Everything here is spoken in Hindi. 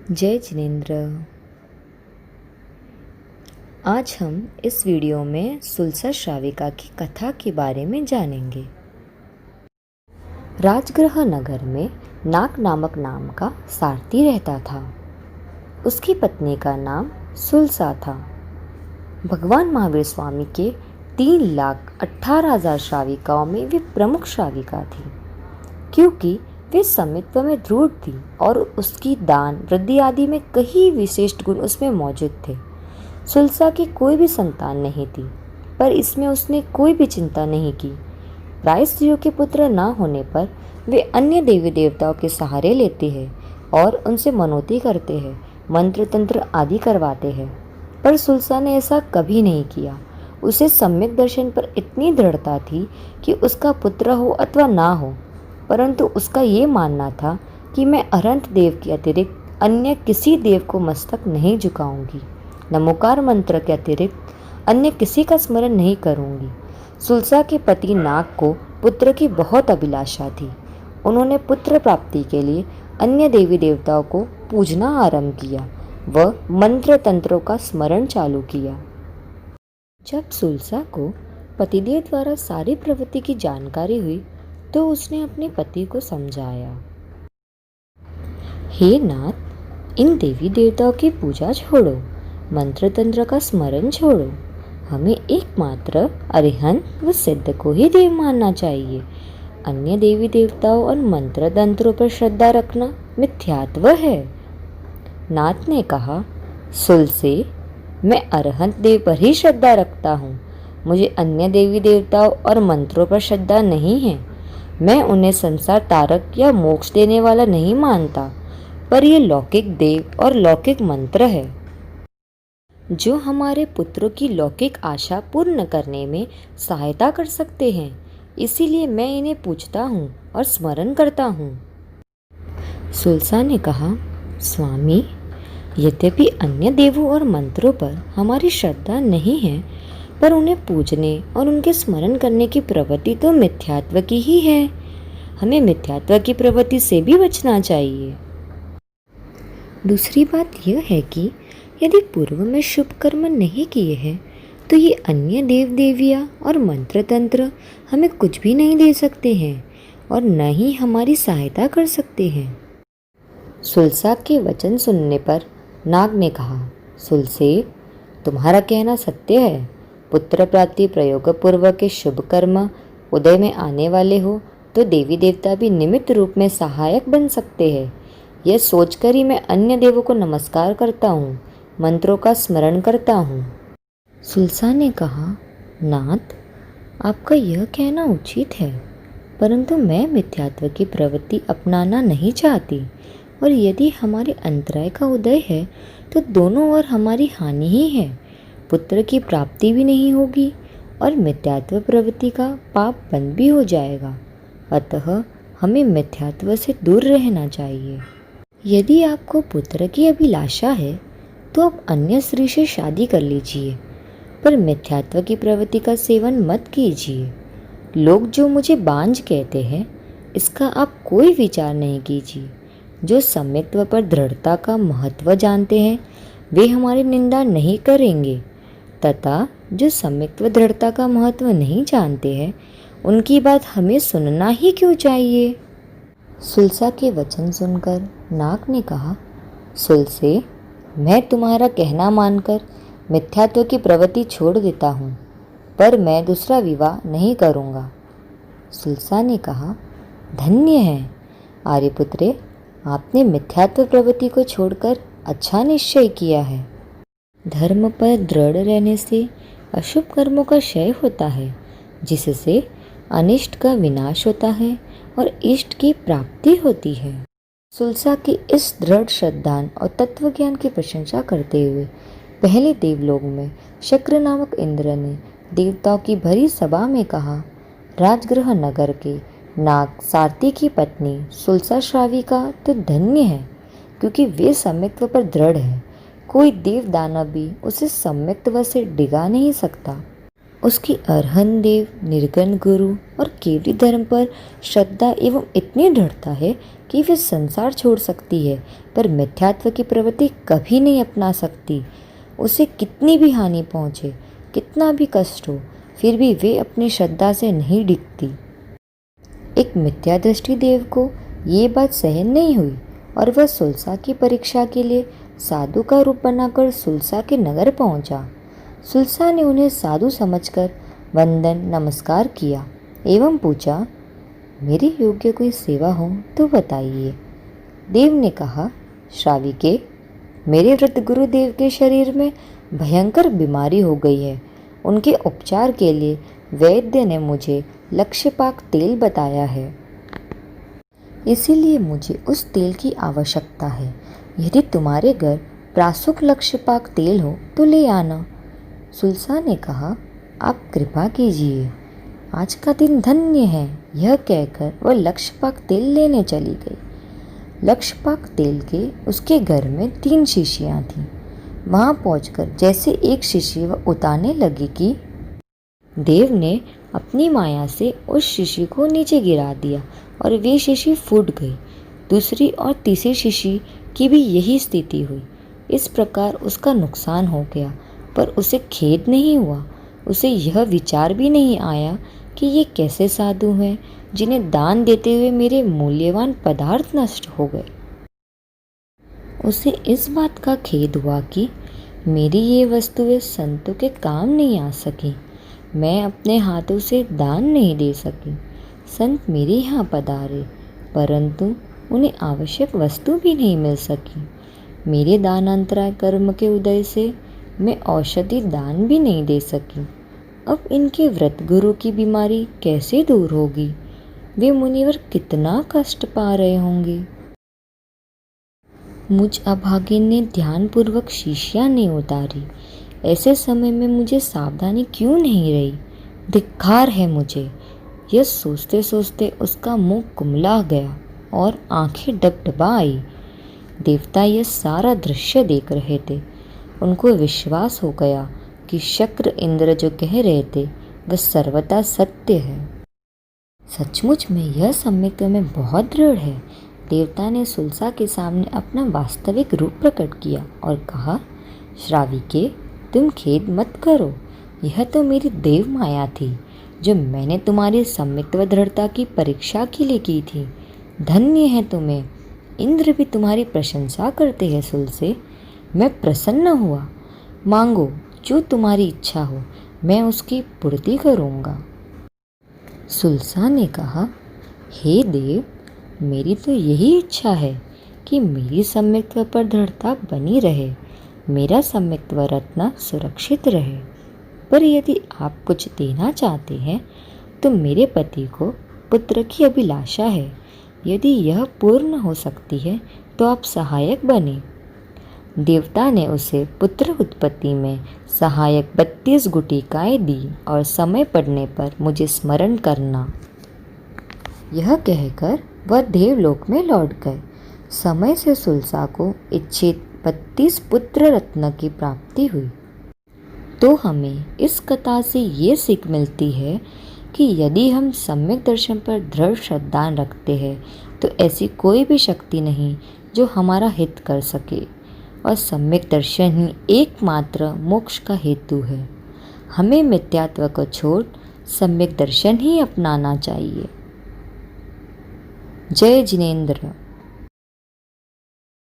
जय जिनेन्द्र। आज हम इस वीडियो में सुलसा श्राविका की कथा के बारे में जानेंगे। राजगृह नगर में नाग नामक नाम का सारथी रहता था। उसकी पत्नी का नाम सुलसा था। भगवान महावीर स्वामी के 3,18,000 श्राविकाओं में वे प्रमुख श्राविका थी, क्योंकि वे समित्व में दृढ़ थी और उसकी दान वृद्धि आदि में कई विशिष्ट गुण उसमें मौजूद थे। सुलसा की कोई भी संतान नहीं थी, पर इसमें उसने कोई भी चिंता नहीं की। प्राय स्त्रियों के पुत्र न होने पर वे अन्य देवी देवताओं के सहारे लेते हैं और उनसे मनौती करते हैं, मंत्र तंत्र आदि करवाते हैं, पर सुलसा ने ऐसा कभी नहीं किया। उसे सम्यक दर्शन पर इतनी दृढ़ता थी कि उसका पुत्र हो अथवा ना हो, परंतु उसका ये मानना था कि मैं अरहंत देव के अतिरिक्त अन्य किसी देव को मस्तक नहीं झुकाऊंगी, नमोकार मंत्र के अतिरिक्त अन्य किसी का स्मरण नहीं करूंगी। सुलसा के पति नाग को पुत्र की बहुत अभिलाषा थी। उन्होंने पुत्र प्राप्ति के लिए अन्य देवी देवताओं को पूजना आरंभ किया व मंत्र तंत्रों का स्मरण चालू किया। जब सुलसा को पतिदेव द्वारा सारी प्रवृत्ति की जानकारी हुई तो उसने अपने पति को समझाया, हे नाथ, इन देवी देवताओं की पूजा छोड़ो, मंत्र तंत्र का स्मरण छोड़ो। हमें एकमात्र अरिहंत व सिद्ध को ही देव मानना चाहिए। अन्य देवी देवताओं और मंत्र तंत्रों पर श्रद्धा रखना मिथ्यात्व है। नाथ ने कहा, सुलसे, मैं अरहंत देव पर ही श्रद्धा रखता हूँ। मुझे अन्य देवी देवताओं और मंत्रों पर श्रद्धा नहीं है। मैं उन्हें संसार तारक या मोक्ष देने वाला नहीं मानता, पर ये लौकिक देव और लौकिक मंत्र है जो हमारे पुत्रों की लौकिक आशा पूर्ण करने में सहायता कर सकते हैं। इसीलिए मैं इन्हें पूजता हूँ और स्मरण करता हूँ। सुलसा ने कहा, स्वामी, यद्यपि अन्य देवों और मंत्रों पर हमारी श्रद्धा नहीं है, पर उन्हें पूजने और उनके स्मरण करने की प्रवृत्ति तो मिथ्यात्व की ही है। हमें मिथ्यात्व की प्रवृत्ति से भी बचना चाहिए। दूसरी बात यह है कि यदि पूर्व में शुभ कर्म नहीं किए हैं तो ये अन्य देव देवियाँ और मंत्र तंत्र हमें कुछ भी नहीं दे सकते हैं और न ही हमारी सहायता कर सकते हैं। सुलसा के वचन सुनने पर नाग ने कहा, सुलसे, तुम्हारा कहना सत्य है। पुत्र प्राप्ति प्रयोग पूर्वक के शुभ कर्म उदय में आने वाले हो तो देवी देवता भी निमित्त रूप में सहायक बन सकते हैं। यह सोचकर ही मैं अन्य देवों को नमस्कार करता हूँ, मंत्रों का स्मरण करता हूँ। सुलसा ने कहा, नाथ, आपका यह कहना उचित है, परंतु मैं मिथ्यात्व की प्रवृत्ति अपनाना नहीं चाहती, और यदि हमारे अंतराय का उदय है तो दोनों ओर हमारी हानि ही है। पुत्र की प्राप्ति भी नहीं होगी और मिथ्यात्व प्रवृत्ति का पाप बंद भी हो जाएगा। अतः हमें मिथ्यात्व से दूर रहना चाहिए। यदि आपको पुत्र की अभिलाषा है तो आप अन्य स्त्री से शादी कर लीजिए, पर मिथ्यात्व की प्रवृत्ति का सेवन मत कीजिए। लोग जो मुझे बांझ कहते हैं, इसका आप कोई विचार नहीं कीजिए। जो सम्यक्त्व पर दृढ़ता का महत्व जानते हैं वे हमारी निंदा नहीं करेंगे, तथा जो सम्यक्त्व दृढ़ता का महत्व नहीं जानते हैं उनकी बात हमें सुनना ही क्यों चाहिए। सुलसा के वचन सुनकर नाग ने कहा, सुलसे, मैं तुम्हारा कहना मानकर मिथ्यात्व की प्रवृत्ति छोड़ देता हूँ, पर मैं दूसरा विवाह नहीं करूँगा। सुलसा ने कहा, धन्य है आर्यपुत्रे, आपने मिथ्यात्व प्रवृत्ति को छोड़कर अच्छा निश्चय किया है। धर्म पर दृढ़ रहने से अशुभ कर्मों का क्षय होता है, जिससे अनिष्ट का विनाश होता है और इष्ट की प्राप्ति होती है। सुलसा की इस दृढ़ श्रद्धा और तत्व ज्ञान की प्रशंसा करते हुए पहले देवलोक में शक्र नामक इंद्र ने देवताओं की भरी सभा में कहा, राजगृह नगर के नाग सारथी की पत्नी सुलसा श्राविका तो धन्य है, क्योंकि वे सम्यक्त्व पर दृढ़ है। कोई देव दानव भी उसे सम्यक्त्व से डिगा नहीं सकता। उसकी अरहंत देव, निर्गुण गुरु और केवली धर्म पर श्रद्धा एवं इतनी दृढ़ता है कि वे संसार छोड़ सकती है पर मिथ्यात्व की प्रवृत्ति कभी नहीं अपना सकती। उसे कितनी भी हानि पहुँचे, कितना भी कष्ट हो, फिर भी वे अपनी श्रद्धा से नहीं डिगती। एक मिथ्यादृष्टि देव को ये बात सहन नहीं हुई और वह सुलसा की परीक्षा के लिए साधु का रूप बनाकर सुलसा के नगर पहुंचा। सुलसा ने उन्हें साधु समझकर वंदन नमस्कार किया एवं पूछा, मेरी योग्य कोई सेवा हो तो बताइए। देव ने कहा, श्राविके, मेरे वृद्ध गुरुदेव के शरीर में भयंकर बीमारी हो गई है। उनके उपचार के लिए वैद्य ने मुझे लक्ष्यपाक तेल बताया है, इसीलिए मुझे उस तेल की आवश्यकता है। यदि तुम्हारे घर प्रासुक लक्ष्यपाक तेल हो तो ले आना। सुलसा ने कहा, आप कृपा कीजिए, आज का दिन धन्य है। यह कहकर वह लक्ष्यपाक तेल लेने चली गई। लक्ष्यपाक तेल के उसके घर में 3 शीशियाँ थीं। वहाँ पहुंचकर जैसे एक शीशी वह उतारने लगी कि देव ने अपनी माया से उस शीशी को नीचे गिरा दिया और वे शीशी फूट गई। दूसरी और तीसरी शीशी की भी यही स्थिति हुई। इस प्रकार उसका नुकसान हो गया, पर उसे खेद नहीं हुआ। उसे यह विचार भी नहीं आया कि ये कैसे साधु हैं जिन्हें दान देते हुए मेरे मूल्यवान पदार्थ नष्ट हो गए। उसे इस बात का खेद हुआ कि मेरी ये वस्तुएं संतों के काम नहीं आ सकी। मैं अपने हाथों से दान नहीं दे सकी। संत मेरे यहाँ पधारे, परंतु उन्हें आवश्यक वस्तु भी नहीं मिल सकी। मेरे दानांतराय कर्म के उदय से मैं औषधि दान भी नहीं दे सकी। अब इनके व्रत गुरु की बीमारी कैसे दूर होगी? वे मुनिवर कितना कष्ट पा रहे होंगे। मुझ अभागिन ने ध्यानपूर्वक शीशियाँ नहीं उतारी। ऐसे समय में मुझे सावधानी क्यों नहीं रही? धिक्कार है मुझे। यह सोचते सोचते उसका मुंह कुमला गया और आंखें डबडबा आई। देवता यह सारा दृश्य देख रहे थे। उनको विश्वास हो गया कि शक्र इंद्र जो कह रहे थे वह सर्वथा सत्य है। सचमुच में यह सम्यक में बहुत दृढ़ है। देवता ने सुलसा के सामने अपना वास्तविक रूप प्रकट किया और कहा, श्राविके, तुम खेद मत करो। यह तो मेरी देव माया थी जो मैंने तुम्हारी सम्यक्त्व दृढ़ता की परीक्षा के लिए की थी। धन्य है तुम्हें। इंद्र भी तुम्हारी प्रशंसा करते हैं सुलसे। मैं प्रसन्न हुआ। मांगो जो तुम्हारी इच्छा हो, मैं उसकी पूर्ति करूँगा। सुलसा ने कहा, हे देव, मेरी तो यही इच्छा है कि मेरी सम्यक्त्व पर दृढ़ता बनी रहे, मेरा सम्यक्त्व रत्न सुरक्षित रहे। पर यदि आप कुछ देना चाहते हैं तो मेरे पति को पुत्र की अभिलाषा है। यदि यह पूर्ण हो सकती है तो आप सहायक बने। देवता ने उसे पुत्र उत्पत्ति में सहायक 32 गुटिकाएं दी और समय पड़ने पर मुझे स्मरण करना। यह कहकर वह देवलोक में लौट गए। समय से सुलसा को इच्छित 32 पुत्र रत्न की प्राप्ति हुई। तो हमें इस कथा से ये सीख मिलती है कि यदि हम सम्यक दर्शन पर दृढ़ श्रद्धा रखते हैं तो ऐसी कोई भी शक्ति नहीं जो हमारा हित कर सके, और सम्यक दर्शन ही एकमात्र मोक्ष का हेतु है। हमें मिथ्यात्व को छोड़ सम्यक दर्शन ही अपनाना चाहिए। जय जिनेंद्र।